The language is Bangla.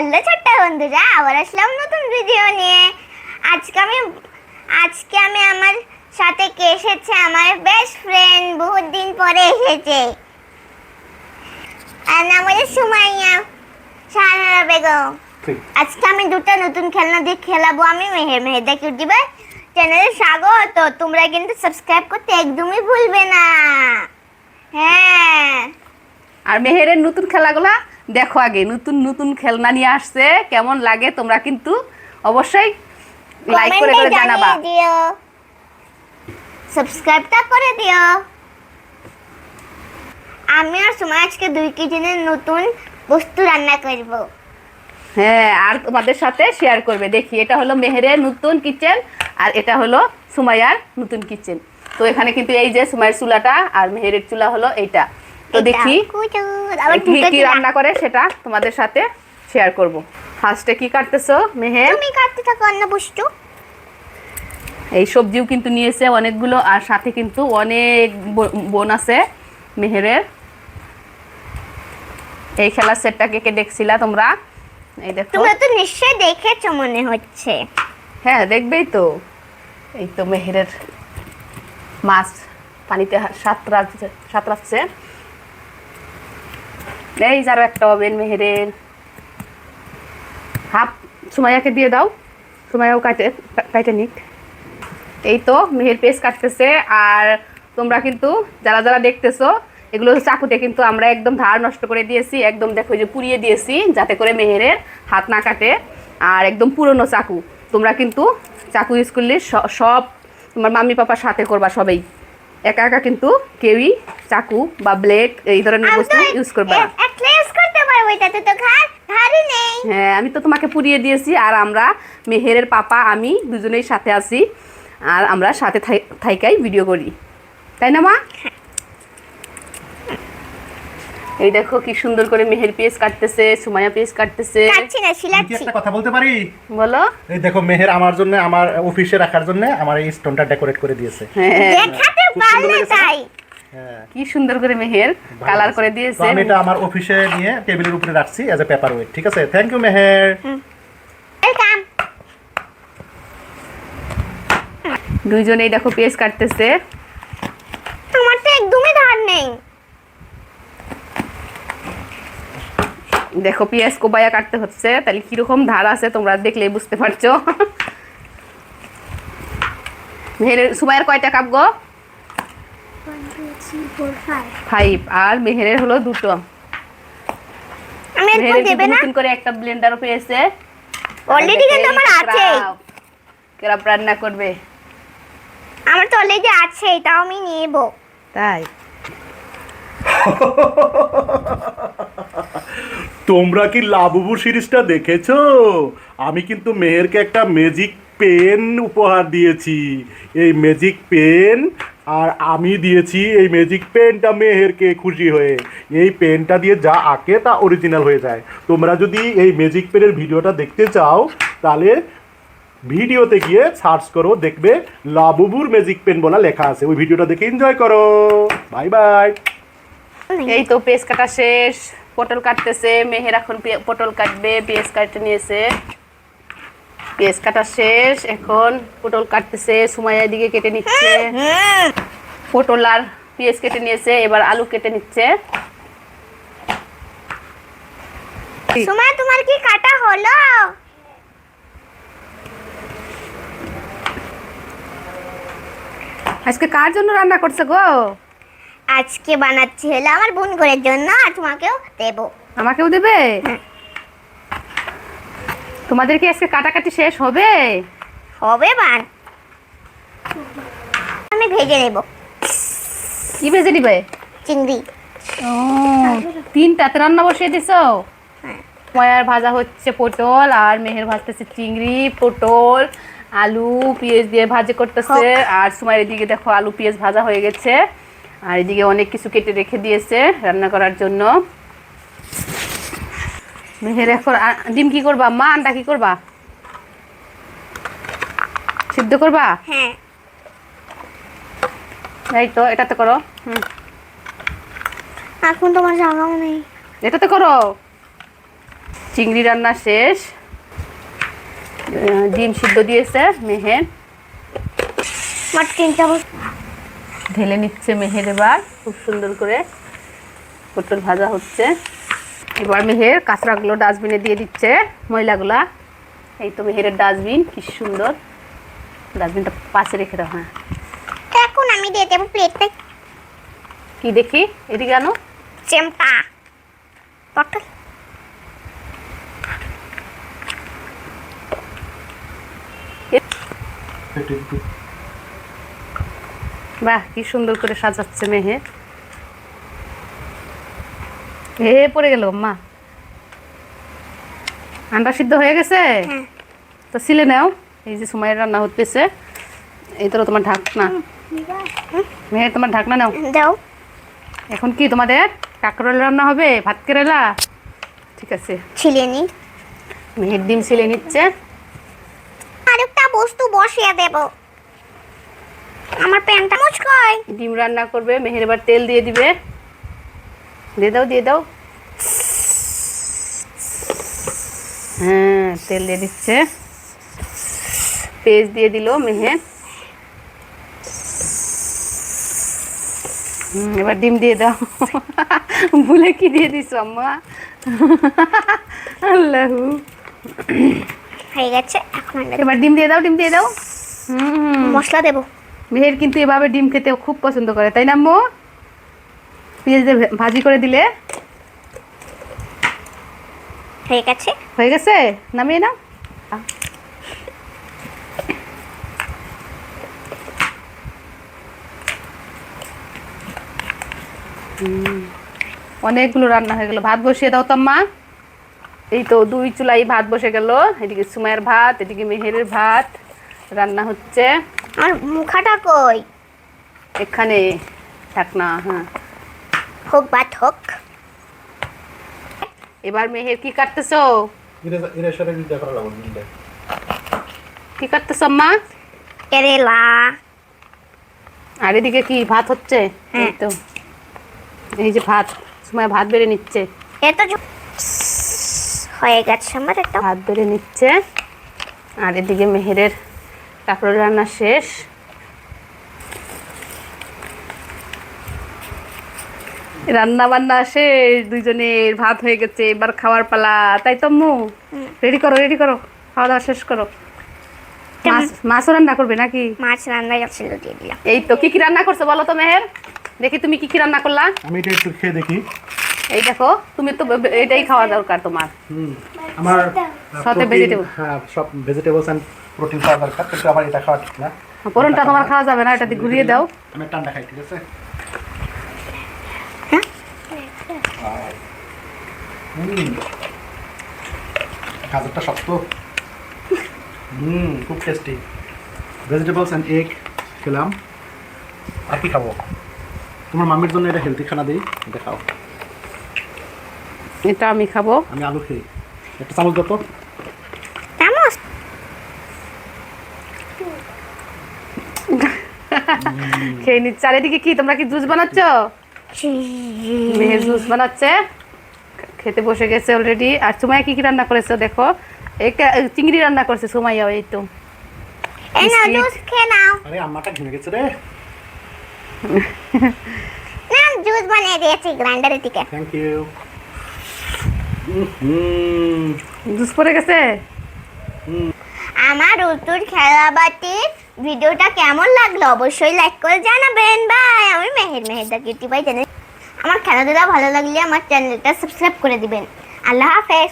হ্যালো ছোট্ট বন্ধুরা, আবার আসলাম নতুন ভিডিও নিয়ে। আজকে আমি আমার সাথে কে এসেছে, আমার বেস্ট ফ্রেন্ড, বহুত দিন পরে এসেছে। আর নাম হলো সুমাইয়া শাহানারা বেগম। আজকে আমি দুটো নতুন খেলনা দিয়ে খেলাবো। আমি মেহেদা কিউটিউবার চ্যানেলে স্বাগত। তোমরা কিন্তু সাবস্ক্রাইব করতে একদমই ভুলবে না। হ্যাঁ, আর মেহেরের নতুন খেলাগুলা দেখো, আগে নতুন নতুন খেলনা নিয়ে আসছে, কেমন লাগে তোমরা কিন্তু অবশ্যই লাইক করে করে জানাবা, দিও, সাবস্ক্রাইবটা করে দিও। আমি আর সুমাইয়া আজকে 2 কেজির নতুন বস্তু রান্না করব। হ্যাঁ, আর তোমাদের সাথে শেয়ার করবে। দেখি, এটা হলো মেহেরের নতুন কিচেন আর এটা হলো সুমাইয়ার নতুন কিচেন। তো এখানে কিন্তু এই যে সুমাইয়ার চুলাটা আর মেহেরের চুলা হলো এইটা। তো দেখি কি রান্না করে সেটা তোমাদের সাথে শেয়ার করব। ফার্স্টে কি কাটতেছো মেহের? তুমি কাটতে থাকো অন্য বস্তু। এই সবজিও কিন্তু নিয়েছে অনেকগুলো, আর সাথে কিন্তু অনেক বোন আছে মেহেরের। এই খেলার সেটটা কে কে দেখছিলা তোমরা? এই দেখো, তোমরা তো নিশ্চয়ই দেখেছো মনে হচ্ছে। হ্যাঁ, দেখবেই তো। এই তো মেহেরের মাছ পানিতে সাঁতরাচ্ছে। এই যারও একটা ওভেন মেহেরের। হাফ সুমাইয়াকে দিয়ে দাও, সুমাইয়াও কাটে নিক। এই তো মেহের পেস্ট কাটতেছে। আর তোমরা কিন্তু যারা যারা দেখতেছো, এগুলো চাকুতে কিন্তু আমরা একদম ধার নষ্ট করে দিয়েছি, একদম দেখো যে পুড়িয়ে দিয়েছি, যাতে করে মেহেরের হাত না কাটে। আর একদম পুরনো চাকু, তোমরা কিন্তু চাকু ইউজ করলে সব তোমার মাম্মি পাপার সাথে করবা, সবাই একা একা কিন্তু কেউই চাকু বা ব্লেড এই ধরনের বস্তু ইউজ করবা না। হ্যাঁ, আমি তো তোমাকে পুড়িয়ে দিয়েছি। আর আমরা মেহেরের পাপা আমি দুজনেই সাথে আছি, আর আমরা সাথে থাইকাই ভিডিও করি, তাই না মা? এই দেখো কি সুন্দর করে মেহের পেস্ট কাটতেছে, সুমাইয়া পেস্ট কাটতেছে। কাটছি না, শিলাচ্ছি। একটা কথা বলতে পারি? বলো। এই দেখো, মেহের আমার জন্য, আমার অফিসে রাখার জন্য আমার এই স্টোনটা ডেকোরেট করে দিয়েছে। হ্যাঁ, দেখাতে পারলে তাই। হ্যাঁ, কি সুন্দর করে মেহের কালার করে দিয়েছে। আমি এটা আমার অফিসে নিয়ে টেবিলের উপরে রাখছি এজ এ পেপার ওয়েট। ঠিক আছে, থ্যাংক ইউ মেহের। ওয়েলকাম। দুইজনেই দেখো পেস্ট কাটতেছে। আমার তো একদমই ধার নেই। দেখো পেঁয়াজ কোবায়া কাটতে হচ্ছে, তাহলে কিরকম ধার আছে তোমরা দেখলেই বুঝতে পারছো। মেহেরের সুমাইয়ের কয়টা কাপ গো? 1 2 3 4 5। আর মেহেরের হলো 2টো। আমি একটু মেহেরের দেবে না? নতুন করে একটা ব্লেন্ডারও পেয়েছে। অলরেডি কিন্তু আমার আছে। কেরাপ রান্না করবে। আমার তো অলরেডি আছে, এটাও আমি নেব। তাই তোমরা কি লাবুবু সিরিজটা দেখেছো? আমি কিন্তু মেহেরকে একটা ম্যাজিক পেন উপহার দিয়েছি। এই ম্যাজিক পেন, আর আমি দিয়েছি এই ম্যাজিক পেনটা মেহেরকে, খুশি হয়ে। এই পেনটা দিয়ে যা আঁকে তা অরিজিনাল হয়ে যায়। তোমরা যদি এই ম্যাজিক পেনের ভিডিওটা দেখতে চাও, তাহলে ভিডিওতে গিয়ে সার্চ করো, দেখবে লাবুবুর ম্যাজিক পেন বলা লেখা আছে। ওই ভিডিওটা দেখে এনজয় করো। Bye bye. এই তো পেঁয়াজ কাটা শেষ, পটল কাটতেছে মেহের। এখন পটল কাটবে, পেঁয়াজ কাটতে নিয়েছে। পেঁয়াজ কাটা শেষ, এখন পটল কাটতেছে। সুমাইয়া দিকে কেটে নিচ্ছে, পটল আর পেঁয়াজ কেটে নিয়েছে। এবার আলু কেটে নিচ্ছে। সুমাইয়া, তোমার কি কাটা হলো? আজকে কার জন্য রান্না করছে গো? আজকে বানাচ্ছি হলো আমার বোন ঘরের জন্য, আর তোমাকেও দেব। আমাকেও দেবে? তোমাদের কি আজকে কাটাকাটি শেষ হবে? হবে বান। আমি ভেজে নেব। কি ভেজে নিবে? চিংড়ি। ও, 3টাতে রান্না বসিয়ে দিছো? মায়ার ভাজা হচ্ছে পটল, আর মেহের ভাজতেছে চিংড়ি, পটল, আলু, পেঁয়াজ দিয়ে ভাজি করতেছে। আর সুমাইয়ের দিকে দেখো আলু পেঁয়াজ ভাজা হয়ে গেছে। আর এদিকে অনেক কিছু কেটে রেখে দিয়েছে রান্না করার জন্য। মেহের এখন ডিম কি করবা মা? আন্ডা কি করবা? সিদ্ধ করবা? হ্যাঁ। এই তো এটাতে করো। এখন তোমার জায়গাও নেই। এটাতে করো। চিংড়ি রান্না শেষ, ডিম সিদ্ধ দিয়েছে মেহের, আমার 3 চামচ ঢেলে নিচ্ছে মেহের। এবার খুব সুন্দর করে পটল ভাজা হচ্ছে। এবার মেহের কাঁচড়াগুলো ডাস্টবিনে দিয়ে দিচ্ছে, ময়লাগুলা। এই তো মেহেরের ডাস্টবিন, কি সুন্দর। ডাস্টবিনটা পাশে রেখে দাও। হ্যাঁ, এখন আমি দিয়ে দেবো প্লেটে। কি দেখি, এদিকে আনো। চেম্পা পটল বাহ, কি সুন্দর করে সাজাচ্ছে মেহের। পড়ে গেল মা। আন্ডা সিদ্ধ হয়ে গেছে? হ্যাঁ। তো ছিলে নাও। এই যে সময়ের রান্না হতেছে। এই তো তোমার ঢাকনা। মেহের, তোমার ঢাকনা নাও। দাও। এখন কি তোমাদের কাঁকরোল রান্না হবে, ভাত কেরেলা? ঠিক আছে, ছিলে নি। মেহের ডিম ছিলে নিচ্ছে। আরেকটা বস্তু বসিয়ে দেব। আমার প্যানটা মুচকই। ডিম রান্না করবে মেহের। এবার তেল দিয়ে দিবে। দিয়ে দাও, দিয়ে দাও। হ্যাঁ, তেল দিয়ে দিচ্ছে। পেঁয়াজ দিয়ে দিল মেহের। এবার ডিম দিয়ে দাও। ভুলে কি দিয়ে দিছো আম্মা? আল্লাহু। হয়ে গেছে। এখন এবার ডিম দিয়ে দাও, ডিম দিয়ে দাও। মশলা দেব। মেহের কিন্তু এভাবে ডিম খেতে খুব পছন্দ করে, তাই না আম্মু? পেঁয়াজ দিয়ে ভাজি করে দিলে। হয়ে গেছে। হয়ে গেছে, নামিয়ে নাও। অনেকগুলো রান্না হয়ে গেল। ভাত বসিয়ে দাও তো আম্মা। এই তো 2 চুলাই ভাত বসে গেল। এদিকে সুমাইয়ের ভাত, এদিকে মেহেরের ভাত রান্না হচ্ছে। আমার মুখাটা কই? এখানে ঢাকনা। হ্যাঁ, হোক ভাত হোক। এবার মেহের কি কাটতেছো? কি কাটতেছো আম্মা? কেরেলা। আর এদিকে কি ভাত হচ্ছে? এই তো, এই যে ভাত, সময় ভাত বেড়ে নিচ্ছে। এটা হয়ে গেছে আমার একটা। ভাত বেড়ে নিচ্ছে। আর এদিকে মেহেরের কাঁকরোল রান্না শেষ। রান্না বান্না শেষ, দুইজনের ভাত হয়ে গেছে। এবার খাওয়ার পালা, তাই তো আম্মু? রেডি করো, রেডি করো, খাওয়া দাওয়া শেষ করো। মাছও রান্না করবে নাকি? মাছ রান্না ছিল, দিয়ে দিলাম। এই তো, কি কি রান্না করছো বলো তো মেহের? দেখি তুমি কি কি রান্না করলা। আমি এটা একটু খেয়ে দেখি। এই দেখো, তুমি তো এটাই খাওয়া দরকার তোমার। আমার সাথে vegetable। হ্যাঁ, সব ভেজিটেবলস এন্ড প্রোটিন খাওয়া দরকার, কিন্তু আমার এটা খাওয়া ঠিক না। পরনটা তোমার খাওয়া যাবে না, এটা দিয়ে ঘুরিয়ে দাও। আমি ঠান্ডা খাই, ঠিক আছে? গাজরটা শক্ত। খুব টেস্টি। ভেজিটেবলস অ্যান্ড এগ খেলাম। আর কি খাবো? তোমার মাম্মির জন্য এটা হেলদি খানা দিই, এটা খাও। এটা আমি খাবো। আমি আলু খাই। একটা চামচ দাও তো। চামচ। খেয়ে নিচ্ছে। আর এদিকে কি, তোমরা কি জুস বানাচ্ছ? মেহের জুস বানাচ্ছে, খেতে বসে গেছে অলরেডি। আর সুমাইয়া কি কি রান্না করেছো দেখো। একটা চিংড়ি রান্না করছে সুমাইয়া। এই তো এই নাও জুস খেয়ে নাও। আরে আম্মাটা ঘেমে গেছে রে। না, জুস বানিয়ে দিয়েছি গ্রাইন্ডারে থেকে। Thank you. জুস পড়ে গেছে। আমার উত্তর খেলাবাটির ভিডিওটা কেমন লাগলো অবশ্যই লাইক করে জানাবেন। বাই। আমি মেহের কিউটি বাই চ্যানেল। আমার খেলাধুলা ভালো লাগলে আমার চ্যানেলটা সাবস্ক্রাইব করে দিবেন। আল্লাহ হাফেজ।